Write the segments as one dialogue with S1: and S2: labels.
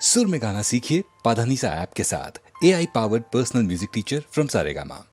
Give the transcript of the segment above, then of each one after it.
S1: सुर में गाना सीखिए पाधानीसा ऐप के साथ। AI powered personal music teacher from Saregama.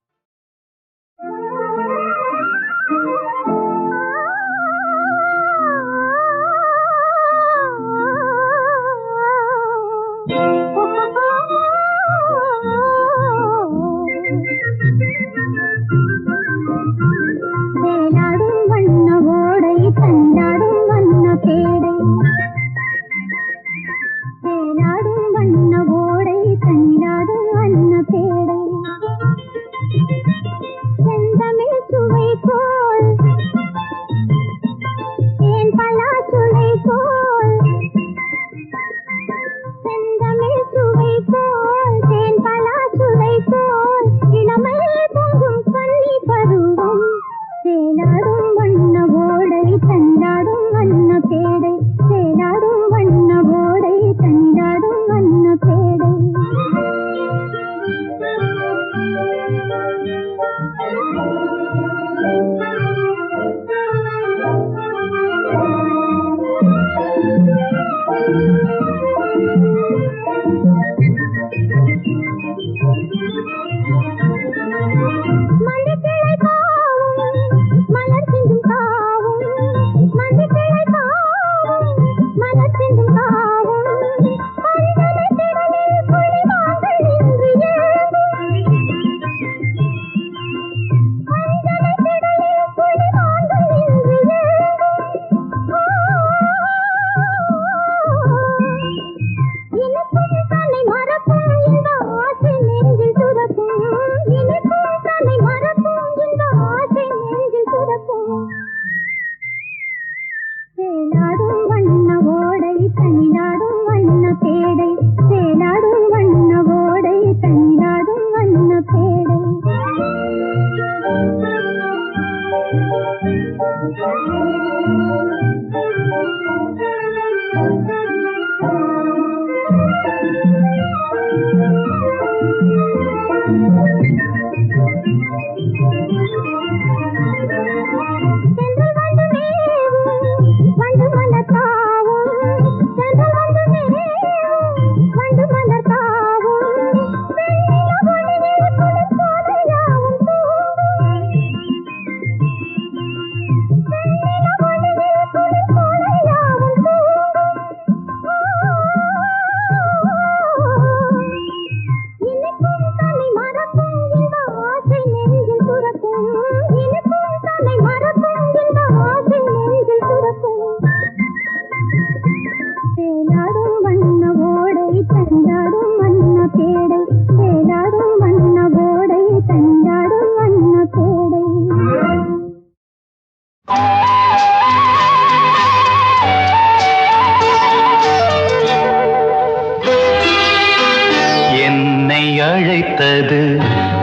S2: அழைத்தது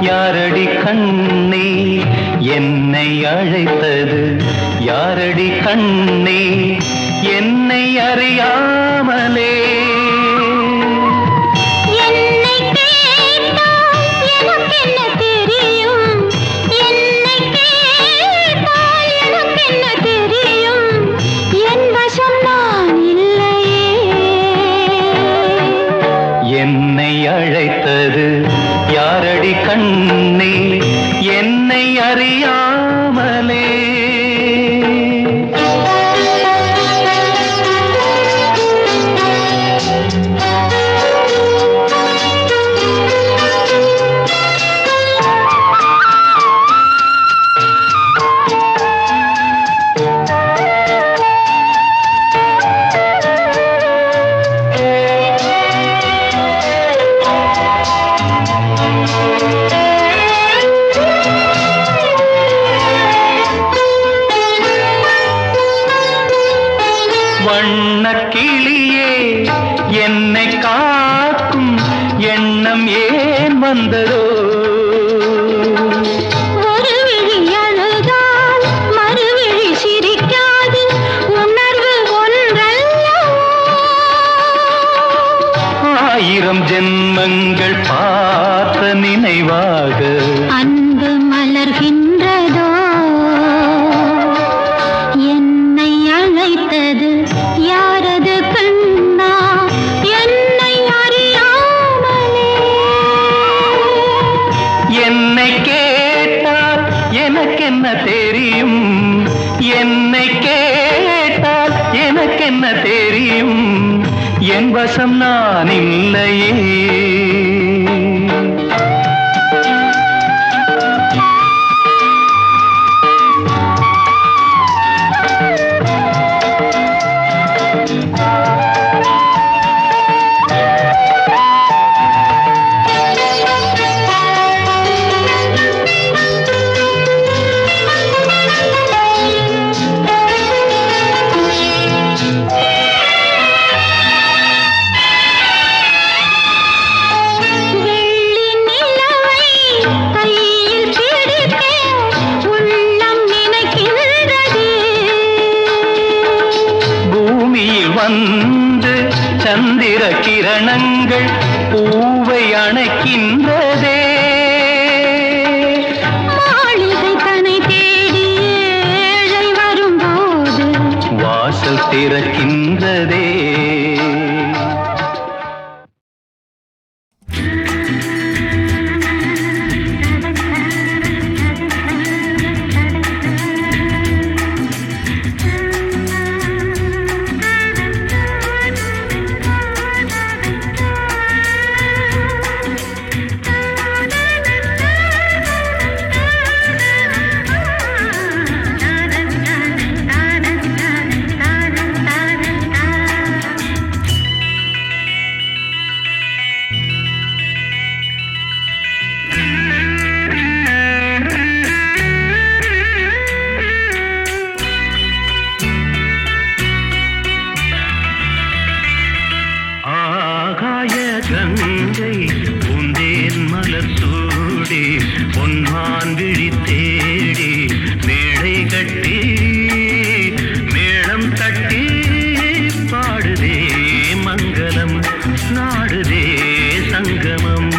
S2: யாரடி கண்ணே, என்னை அழைத்தது யாரடி கண்ணே, என்னை அறியாமலே என்னை அழைத்தது யாரடி கண்ணே, என்னை அறியாமலே. வண்ணக்கிளியே என்னை காக்கும் எண்ணம் ஏன் வந்ததோ,
S3: ஒரு விழி அழுதால் மறுவிழி சிரிக்காது, உணர்வு ஒன்றல்லவோ.
S2: ஆயிரம் ஜென்மங்கள் பார்த்த நினைவாக
S3: அன்பு மலர்கின்றதோ, என்னை அழைத்தது யாரது கண்ணா, என்னை
S2: என் வசம் நான் இல்லையே. வந்து சந்திர கிரணங்கள் பூவை அணைக்கின்றதே.
S3: மாளிகை தனை தேடி ஏழை வரும்போது
S2: வாசல் திறக்கின்றதே. கங்கை பூந்தேன் மலர் சூடி பொன்மான் விழி தேடி மேடை கட்டி மேளம் தட்டி பாடுதே மங்களம் நாடுதே சங்கமம்.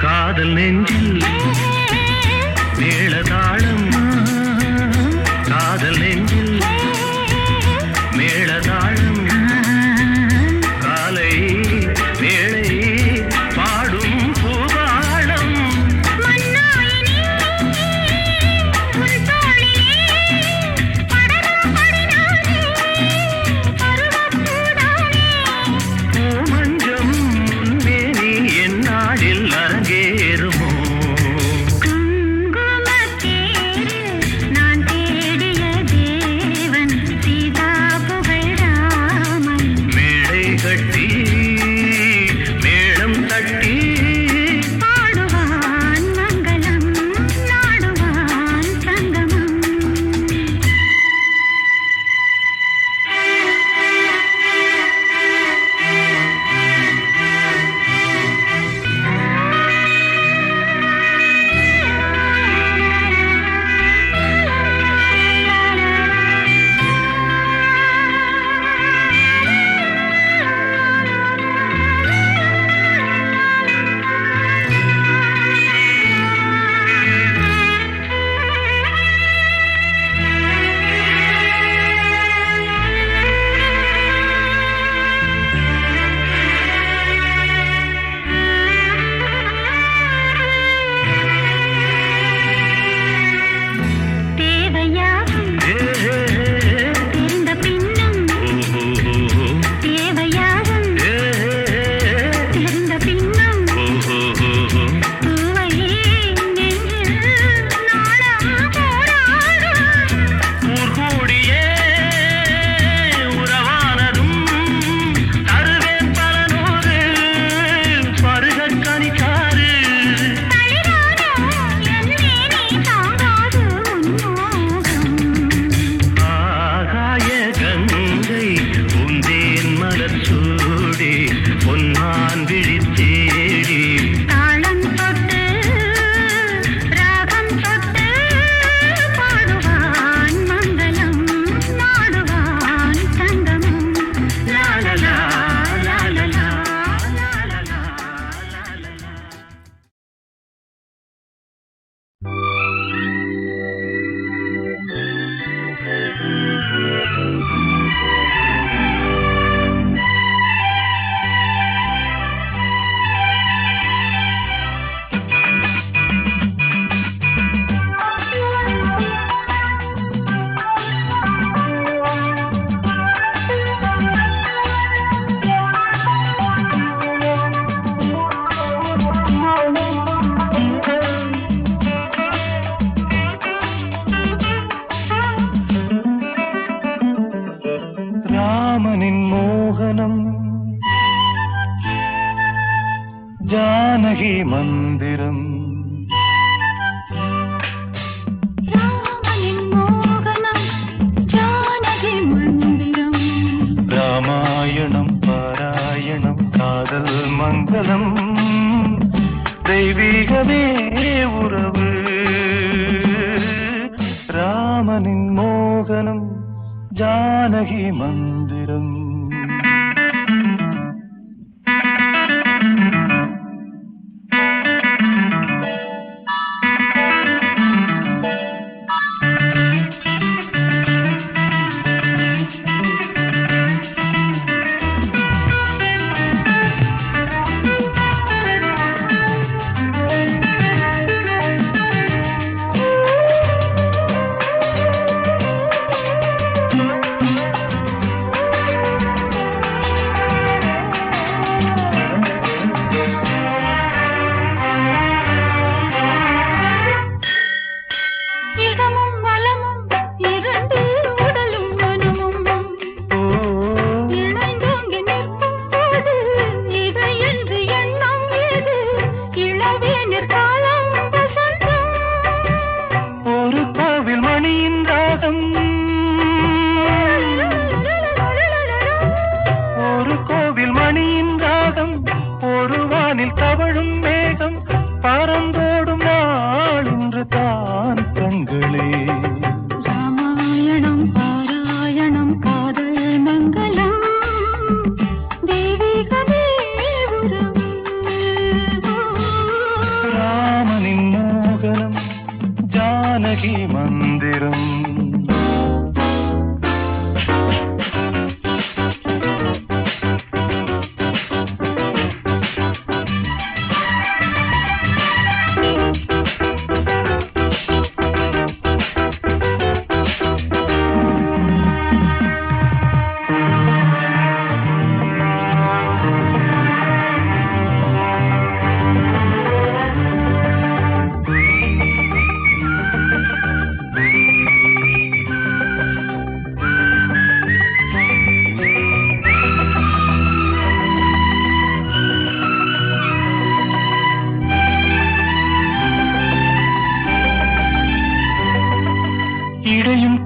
S2: காதல் நெஞ்சில் மேளதாளம், காதல் நெஞ்சில் மேளதாளம், காலை வேளை பாடும் பூபாளம். பூமஞ்சம் முன்மேனி என்னாடில் அரங்கேறுமோ?
S3: நான் தேடிய தேவன் சீதா புகழ் ராமன்
S4: மோகனம் ஜானகி மந்திரம்
S3: ராமனின் மோகனம் ஜானகி மந்திரம்
S4: ராமாயணம் பாராயணம் காதல் மங்களம் தெய்வீகமே உறவு ராமனின் மோகனம் ஜானகி மந்திரம்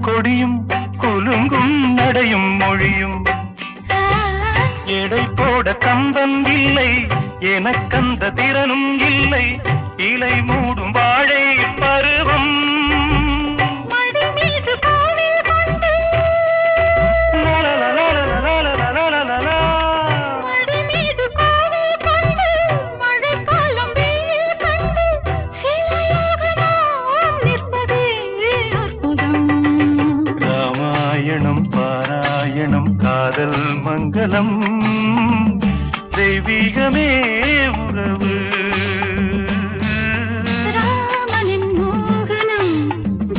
S4: கொடியும் குலுங்கும் நடையும் மொழியும் எடை போட கம்பம் இல்லை எனக்கந்த திறனும் இல்லை இலை மூடும் வாழை பருவம் காதல் மங்களம் தெய்வீகமே உறவு
S3: ராமனின் மோகனம்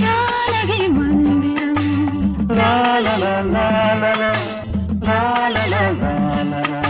S3: ஜானகி மந்திரம்
S4: லா லா லா லா லா லா லா லா லா லா.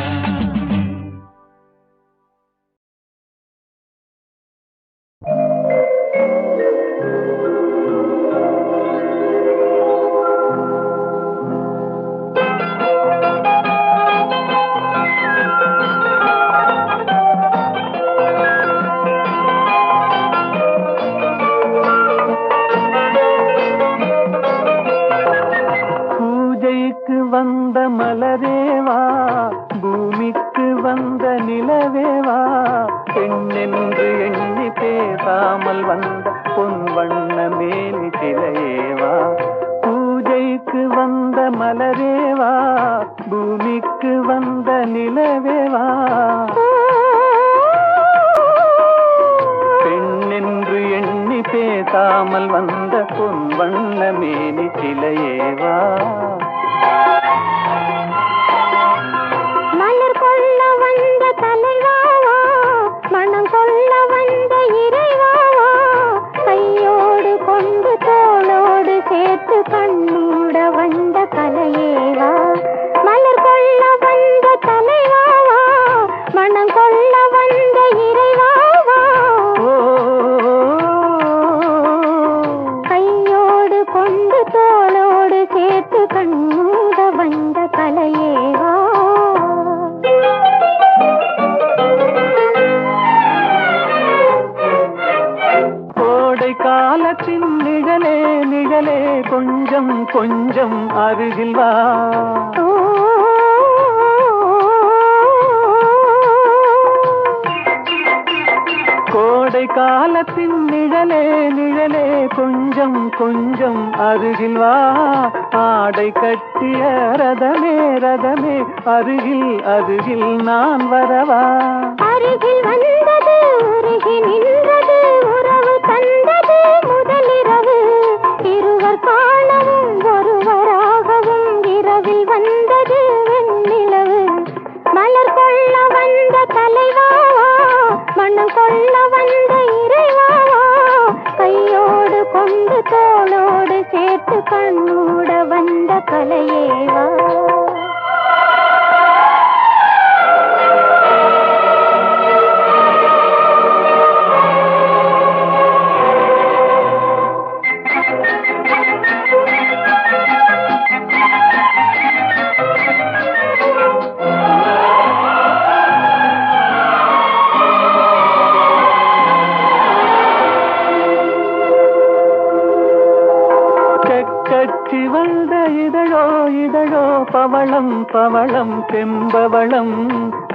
S4: வந்த மலரேவா பூமிக்கு வந்த நிலவேவா பெண்ணென்று எண்ணி பேசாமல் வந்த பொன் வண்ண மேனி சிலையேவா பூஜைக்கு வந்த மலரேவா பூமிக்கு வந்த நிலவேவா பெண்ணென்று எண்ணி பேசாமல் வந்த பொன் வண்ண மேனி சிலையேவா
S3: மலர் கொள்ள வந்த தலைவாவா மனம் கொள்ள வந்த இறைவாவா கையோடு கொண்டு தோளோடு சேர்த்து கண்ணூட வந்த கலையேவா மலர் கொள்ள வந்த தலைவாவா மனம் கொள்ள வந்த இறைவாவா கையோடு கொண்டு தோளோடு சேர்த்து கண்ணு
S4: கொஞ்சம் அருகில் வா. கோடை காலத்தின் நிழலே நிழலே கொஞ்சம் கொஞ்சம் அருகில் வா. ஆடை கட்டிய ரதமே ரதமே அருகில் அருகில் நான் வரவா.
S3: அருகில் வந்தது உருகி நின்றது உறவு தந்தது முதலிரவு. இருவர் காணவும் ஒருவராகவும் இரவில் வந்தது வெண்ணிலவு. மலர் கொள்ள வந்த தலைவாவா மனம் கொள்ள வந்த இறைவாவா. கையோடு கொண்டு தோளோடு சேர்த்து கண்ணூட வந்த கலையேவா.
S4: கட்சி வந்த இதழோ இதழோ பவளம் பவளம் செம்பவளம்.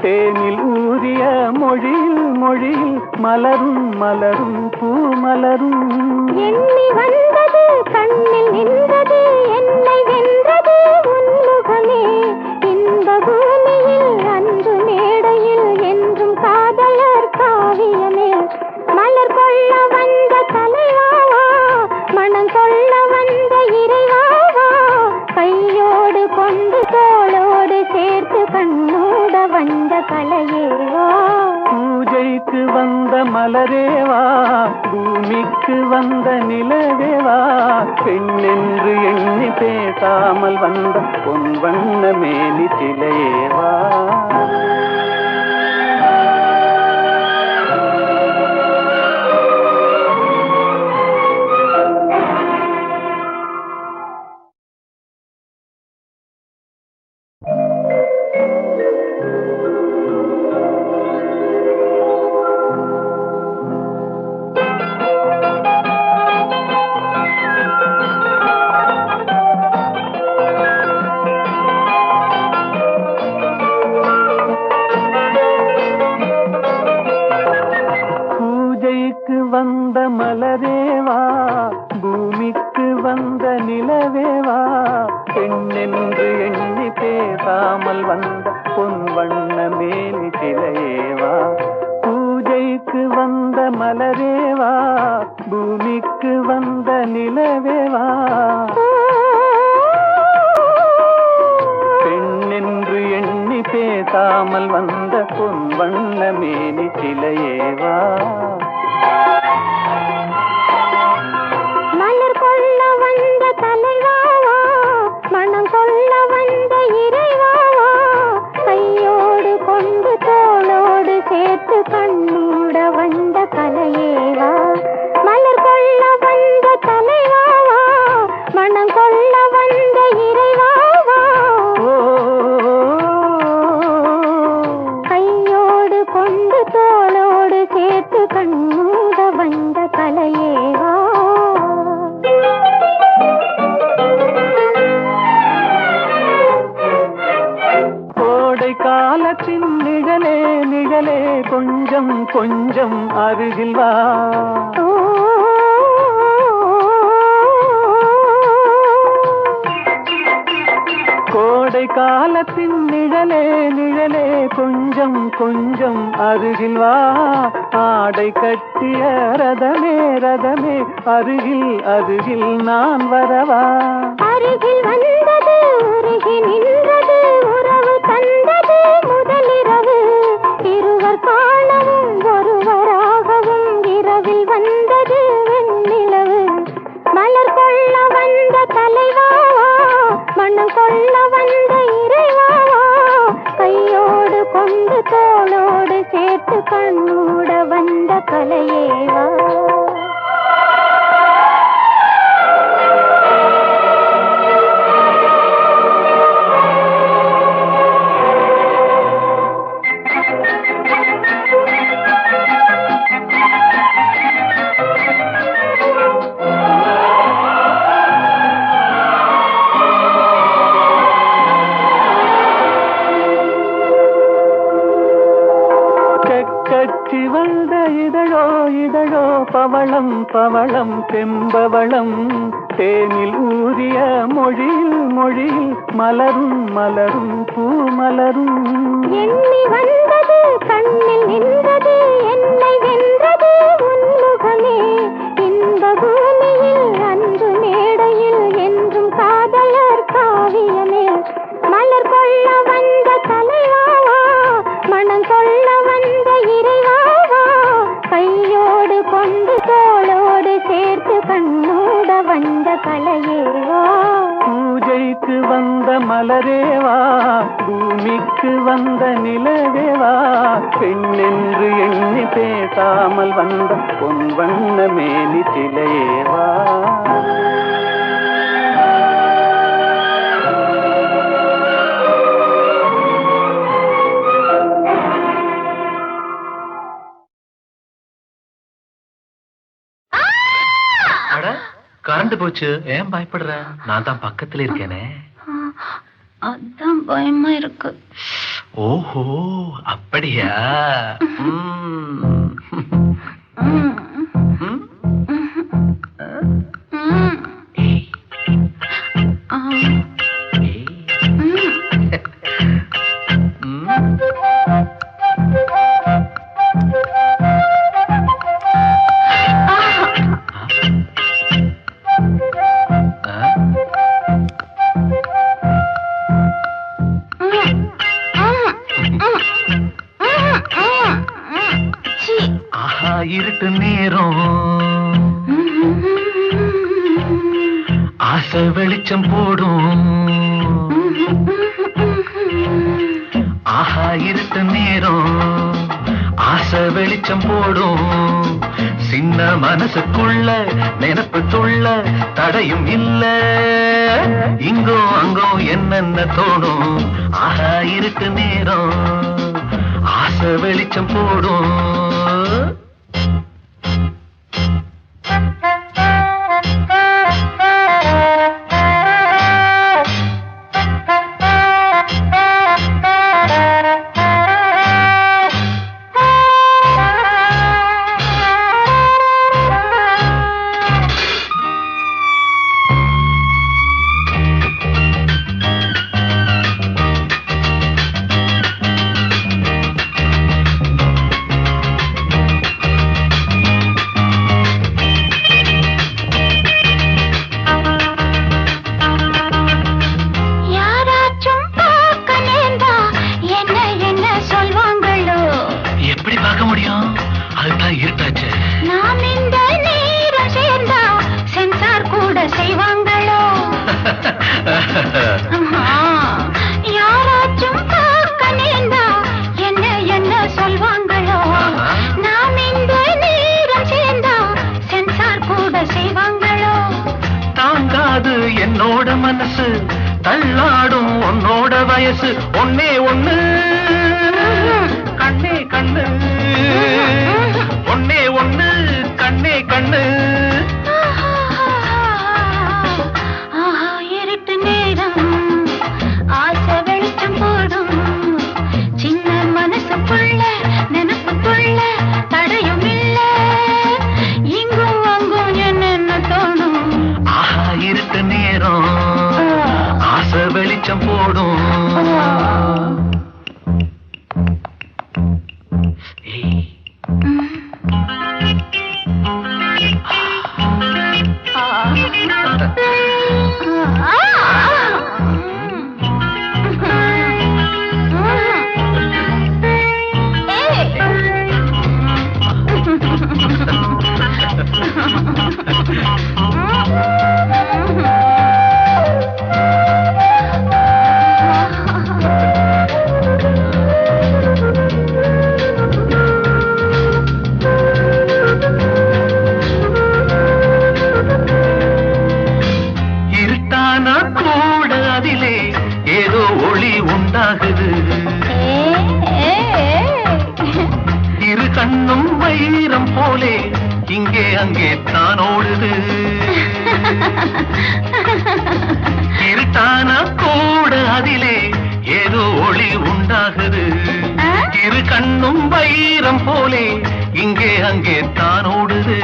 S4: தேனில் ஊறிய மொழியில் மொழியில் மலரும் மலரும் பூமலரும்.
S3: எண்ணி வந்தது கண்ணில் நின்றது என்னை வென்றது உன்முகமே. இன்ப பூமியில் அன்று மேடையில் என்றும் காதலர் காவியமே. மலர் கொள்ள வந்த தலைவாவா மனம் கொள்ள வந்த இறைவாவா. கையோடு கொண்டு தோளோடு சேர்த்து கண்ணோட வந்த கலையேவா.
S4: பூஜைக்கு வந்த மலரேவா பூமிக்கு வந்த நிலவேவா. பெண்ணென்று எண்ணி பேசாமல் வந்த பொன் வண்ண மேனி சிலையேவா. வந்த மலரேவா பூமிக்கு வந்த நிலவேவா. பெண்ணென்று எண்ணி பேசாமல் வந்த பொன் வண்ண மேனி சிலையேவா. பூஜைக்கு வந்த மலரேவா பூமிக்கு வந்த நிலவேவா. பெண்ணென்று எண்ணி பேசாமல் வந்த பொன் வண்ண மேனி சிலையேவா.
S3: மலர் கொள்ள வந்த தலைவாவா மனம் கொள்ள வந்த இறைவாவா. கையோடு கொண்டு தோளோடு சேர்த்து கண்ணூட வந்த கலையேவா. மலர் கொள்ள வந்த தலைவாவா மனம் கொள்ள வந்த இறைவாவா. கையோடு கொண்டு தோளோடு சேர்த்து கண்ணூட வந்த கலையேவா.
S4: கோடை காலத்தின் நிழலே நிழலே கொஞ்சம் கொஞ்சம் அருகில் வா. கோடை காலத்தின் நிழலே நிழலே கொஞ்சம் கொஞ்சம் அருகில் வா. ஆடை கட்டிய ரதமே ரதமே அருகில் அருகில் நான் வரவா.
S3: அருகில் வந்தது உருகி நின்றது உறவு தந்தது முதலிரவு. இருவர் காணவும் ஒருவராகவும் இரவில் வந்தது வெண்ணிலவு. மலர் கொள்ள வந்த தலைவாவா மனம் கொள்ள வந்த இறைவாவா. கையோடு கொண்டு தோளோடு சேர்த்து கண்ணூட வந்த கலையேவா.
S4: சிவந்த இதழோ இதழோ பவளம் பவளம் செம்பவளம் தேனில் ஊறிய மொழியில் மொழியில் மலரும் மலரும் பூ மலரும்
S3: எண்ணி வந்தது கண்ணில் நின்றது என்னை வென்றது உன்முகமே இந்த பூமியில் அன்று மேடையில் என்றும் காதலர் காவியமே மலர் கொள்ள வந்த தலைவாவா மனம் சொல்ல வந்த இறைவாவா கையோடு கொண்டு தோளோடு சேர்த்து கண்ணோட வந்த கலையேவா
S4: பூஜைக்கு வந்த மலரேவா பூமிக்கு வந்த நிலவேவா பெண்ணென்று எண்ணி பேசாமல் வந்த பொன் வண்ண மேனி சிலையேவா
S5: கரண்ட் போச்சு ஏன் பயப்படுற நான் தான் பக்கத்துல இருக்கேனே
S3: அதான் பயமா இருக்கு
S5: ஓஹோ அப்படியா இருட்டு நேரம் ஆசை வெளிச்சம் போடும் ஆஹா இருட்டு நேரம் ஆசை வெளிச்சம் போடும் சின்ன மனசுக்குள்ள நினைப்பு துள்ள தடையும் இல்ல இங்கோ அங்கோ என்னென்ன தோணும் ஆஹா இருட்டு நேரம் ஆசை வெளிச்சம் போடும்
S3: யாராச்சும் பார்க்க நேர்ந்தா என்ன என்ன சொல்வாங்களோ நாம் இந்த நேரம் சேர்ந்தா சென்சார் கூட செய்வாங்களோ
S5: தாங்காது என்னோட மனசு தள்ளாடும் உன்னோட வயசு ஒன்னே ஒண்ணு கண்ணே கண்ணு ஒன்னே ஒண்ணு கண்ணே கண்ணு வெளிச்சம் போடும் இரு கண்ணும் வைரம் போலே இங்கே அங்கே தான் ஓடுது இருட்டான கூட அதிலே ஏதோ ஒளி உண்டாகுது இரு
S2: கண்ணும் வைரம் போலே இங்கே அங்கே தான் ஓடுது.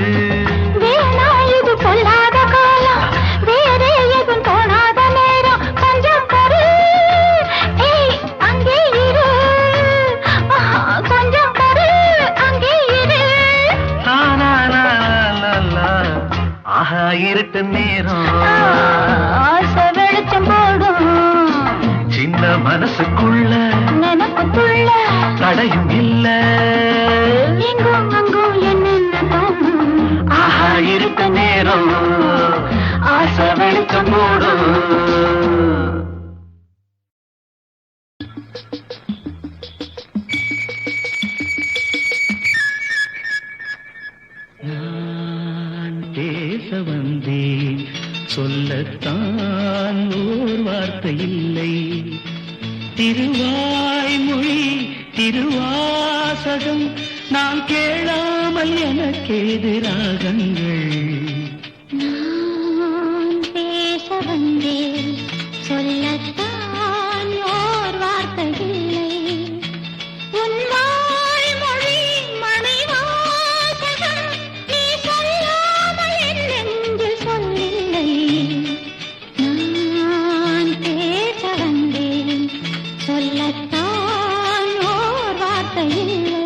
S3: வேணா இது பொல்லாத காலம், வேறே எதுவும் தோணாத நேரம். கொஞ்சம் கரு ஏய் அங்கே இரு, கொஞ்சம் கரு அங்கே இரு.
S2: ஆஹா இருட்டு நேரம்
S3: ஆசை வெளிச்சம் போடும்
S2: சின்ன மனசுக்குள்ள
S3: நினைப்புக்குள்ள
S2: தடையும் இல்ல.
S3: எங்கும் அங்கும் என்னென்ன
S2: ஆஹா இருட்டு நேரம் ஆசை வெளிச்சம் போடும்.
S4: பேச வந்தேன் சொல்லத்தான் ஓர் வார்த்தை இல்லை. திருவாய்மொழி திருவாசகம் நான் கேளாமல் எனக்கேது ராகங்கள்.
S3: நான் பேச வந்தேன் சொல்லத்தான் ஓர் வார்த்தை இல்லை. உன் வாய்மொழி மணிவாசகம் நீ சொல்லாமல் என் நெஞ்சில் சொல்லில்லை. நான் பேச வந்தேன் சொல்லத்தான் ஓர் வார்த்தை இல்லை.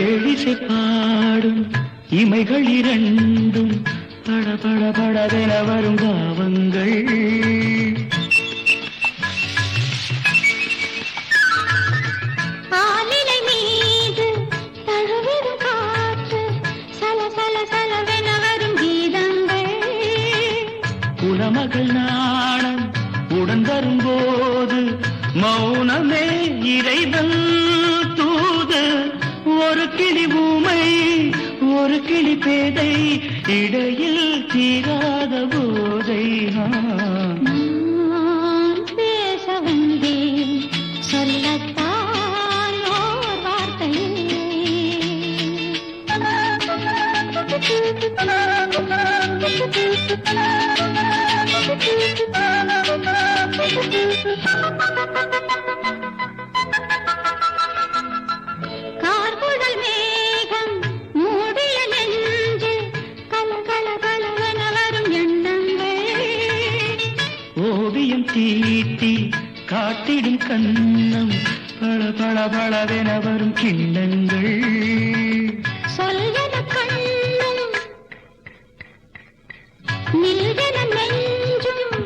S4: ஏழிசை பாடும் இமைகள் இரண்டும் பட பட படவென வரும் பாவங்கள்.
S3: ஆலிலை மீது தழுவிடும் காற்று சல சல சலவென வரும் கீதங்கள்.
S4: குலமகள் நாணம் உடன் வரும்போது மௌனமே இறைவன் தூது. ஒரு கிளி ஊமை ஒரு கிளி பேதை இடையில் தீராத போதை.
S3: நான் பேச வந்தேன் சொல்லத்தான் ஓர் வார்த்தை கார்குழல் மேகம் மூடிய நெஞ்சில் கல கல கலவென வரும் எண்ணங்கள்.
S4: ஓவியம் தீட்டி காட்டிடும் கண்ணம் பள பள பளவென வரும் கிண்ணங்கள்.
S3: சொல்வன கண்ணும் நில்வன நெஞ்சும்,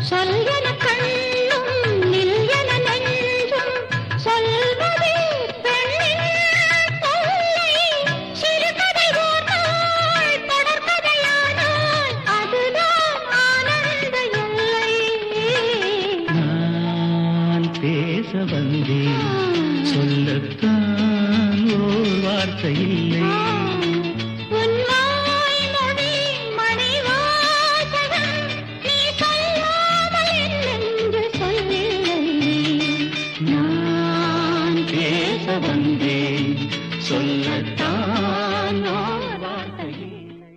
S3: சொல்வன கண்ணும் நில்வன நெஞ்சும், சொல்வதே பெண்ணின் தொல்லை. சிறுகதை ஓர் நாள் தொடர்கதையானால் அதுதான் ஆனந்த எல்லை.
S4: நான் பேச வந்தேன் சொல்லத்தான் ஓர் வார்த்தை இல்லை.
S3: உன் வாய்மொழி மணிவாசகம் நீ சொல்லாமல் என் நெஞ்சில் சொல்லில்லை.
S4: நான் பேச வந்தேன் சொல்லத்தான் ஓர் வார்த்தை இல்லை.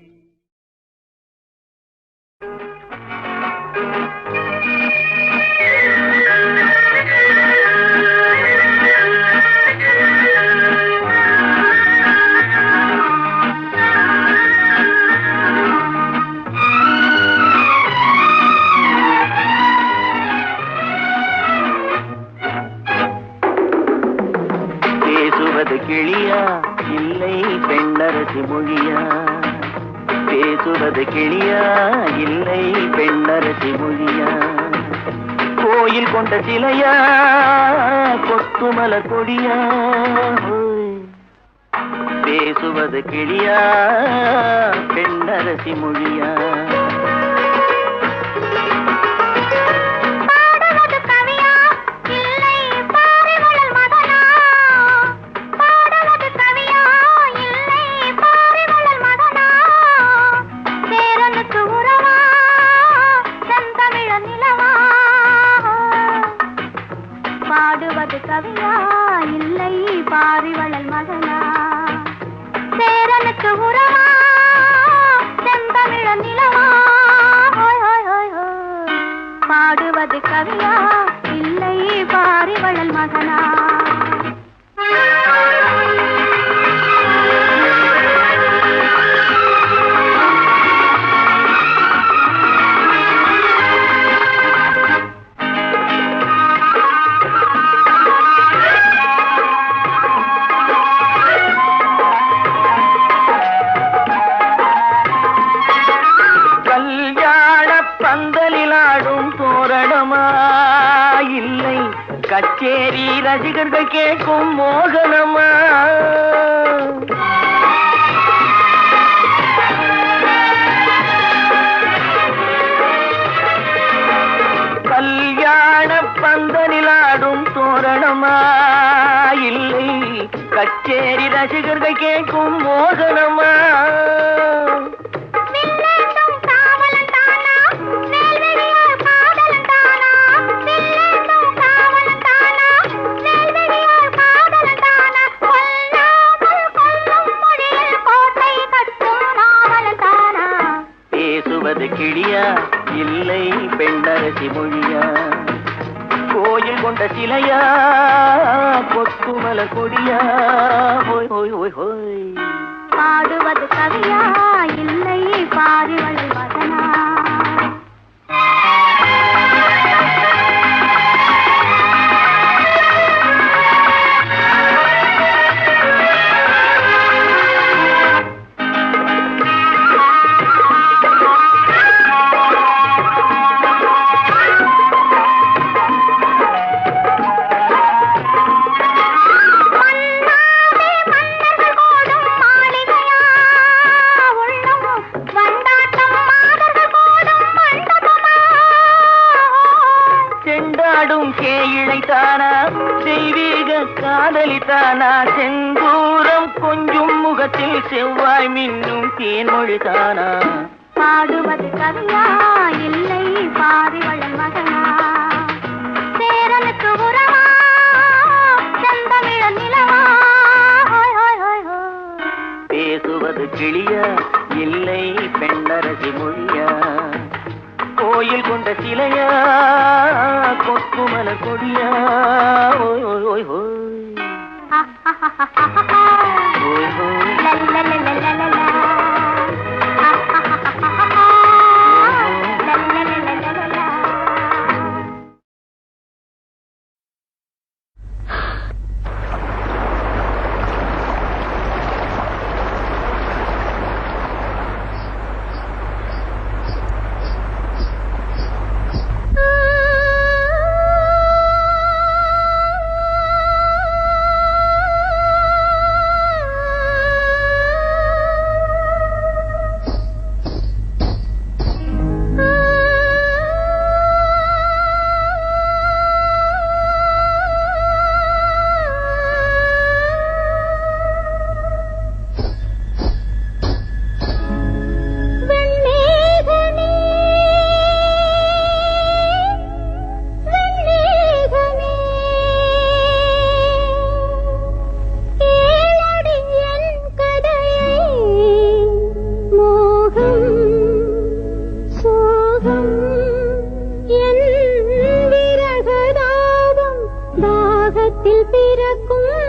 S2: பேசுவது கிளியா இல்லை பெண்ணரசி மொழியா? பேசுவது கிளியா இல்லை பெண்ணரசி மொழியா? கோயில் கொண்ட சிலையா கொத்துமலர் கொடியா? பேசுவது கிளியா பெண்ணரசி மொழியா?
S3: பாடுவது கவியா இல்லை பாரிவளல் மதனா? பாடுவது கவியா இல்லை பாரிவளல் மதனா? சேரனுக்கு உறவா செந்தமிழ நிலவா? கவியா இல்லை பாரிவளல் மகனா சேரனுக்கு உறவா செந்தமிழ நிலவா பாடுவது கவியா இல்லை பாரிவளல் மகனா
S6: கச்சேரி ரசிகர்கள் கேட்கும் மோகனமா கல்யாண பந்தலிலாடும் தோரணமா இல்லை கச்சேரி ரசிகர்கள் கேட்கும் மோகனமா கிளியா இல்லை பெண்ணரசி மொழியா கோயில் கொண்ட சிலையா கொத்துமல கொடியா ஹோய் ஹோய் ஹோய் ஹோய்
S3: பாடுவது கவியா இல்லை பாரிவளல் மகனா
S6: காதலித்தானா செந்தூரம் கொஞ்சம் முகத்தில் செவ்வாய் மின்னும் தேன்மொழிதானா
S3: பாடுவது கவியா இல்லை பாரிவளல் மகனா சேரனுக்கு உறவா செந்தமிழ நிலவா
S6: பேசுவது கிளியா இல்லை பெண்ணரசி மொழியா கோயில் கொண்ட சிலையா கொத்துமல கொடியா ஓய் ஓய் ஓய் ஓய்
S3: பிறக்கும்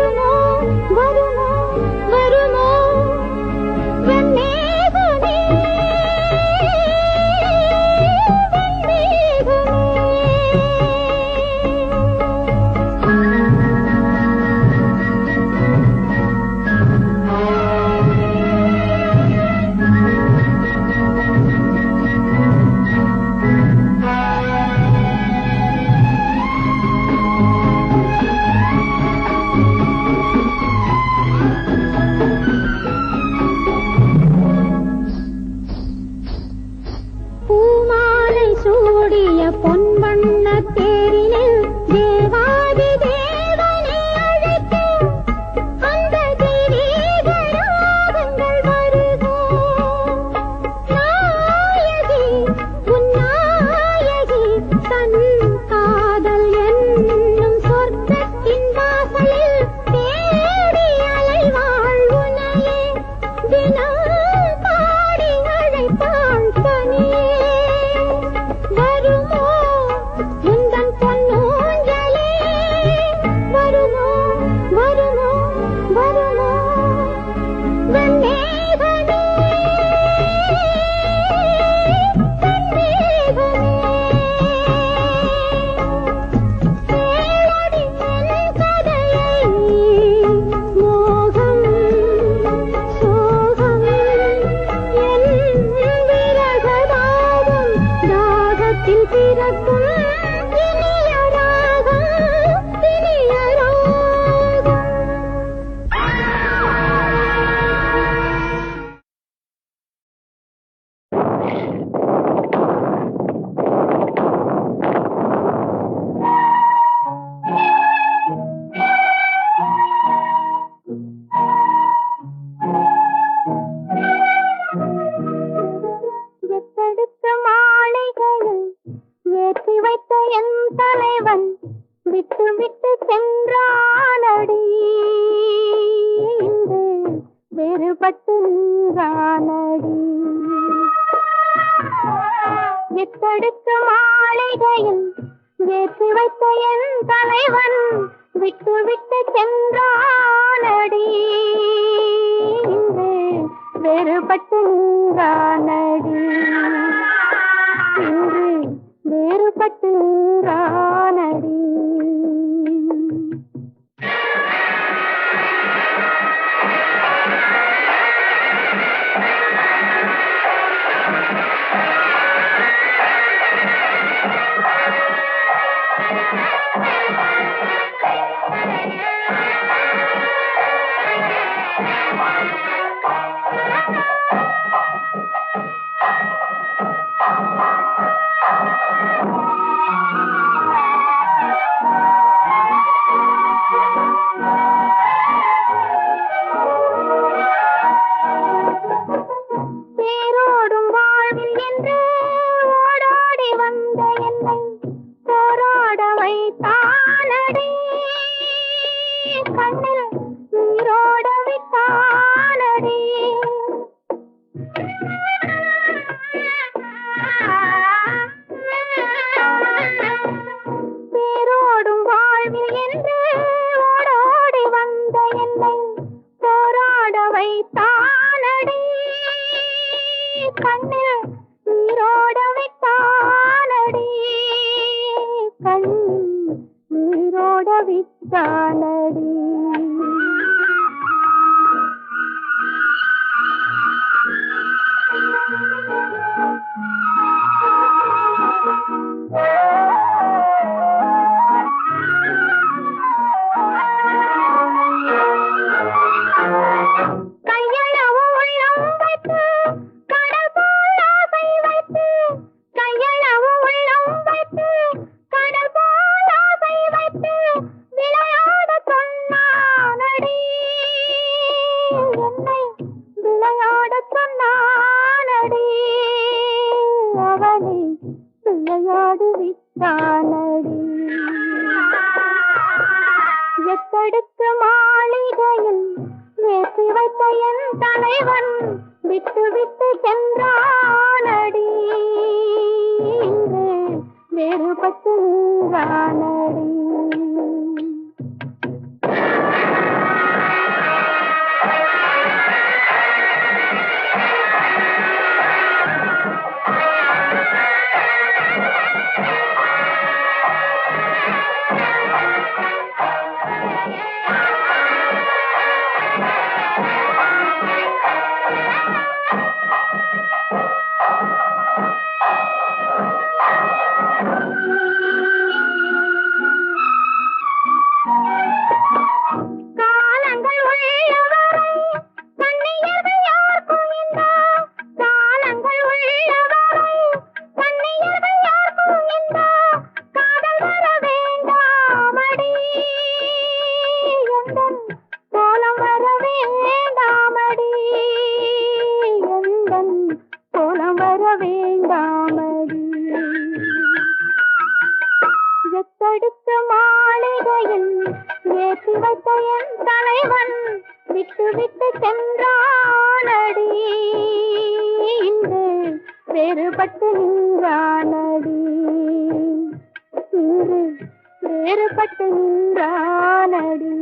S3: வருமோ வருமோ வருமோ வெண்ணேகமே பூமாலை சூடிய பொன்வண்ண தேரினில் தேவாதி தேவனை அழைக்க அந்த தெய்வீக ராகங்கள் வருகோ நாயகி உன் நாயகி தன் காதல் என்னும் சொர்க்கத்தின் வாசலில் தேடி அலைவாள் உனையே தினம் பாடி அழைப்பாள் தனியே வருமோ உந்தன் பொன்னூஞ்சலே வருமோ வருமோ வருமோ வெண்ணேகமே தேடி என் கதையை மோகம் சோகம் என் விரகதாகம் தாகத்தில் பிறக்கும் இனிய ராகம் இனிய ராகம் எத்தடுத்த மாலைகளில் ஏற்றி வைத்த என் தலைவன் விட்டு விட்டு சென்றானடி இன்று வேறுபட்டு நின்றானடி எத்தடுத்த மாலைகளில் ஏற்றி வைத்த என் தலைவன் விட்டு விட்டு சென்றானடி இன்று வேறுபட்டு நின்றானடி இன்று வேறுபட்டு நின்றானடி தேரோடும் வாழ்வில் என்று ஓடோடி வந்த என்னை போராட வைத்தானடி கண்ணில் நீரோட விட்டானடி தேரோடும் வாழ்வில் என்று ஓடோடி வந்த என்னை போராட வைத்தானடி கண்ணில் நீரோட விட்டானடி கண்ணில் நீரோட விட்டானடி கையளவு உள்ளம் வைத்து கடல் போல் ஆசை வைத்து கையளவு உள்ளம் வைத்து கடல் போல் ஆசை வைத்து விளையாட சொன்னானடி என்னை விளையாட சொன்னானடி அவனை விளையாடு விட்டானடி எத்தடுத்து மாளிகையில் ஏற்றி வைத்த என் தலைவன் விட்டு விட்டு சென்றானடி இன்று வேறுபட்டு நின்றானடி வைத்த என் தலைவன் விட்டு விட்டு சென்றானடி, இன்று வேறுபட்டு நின்றானடி, இன்று வேறுபட்டு நின்றானடி.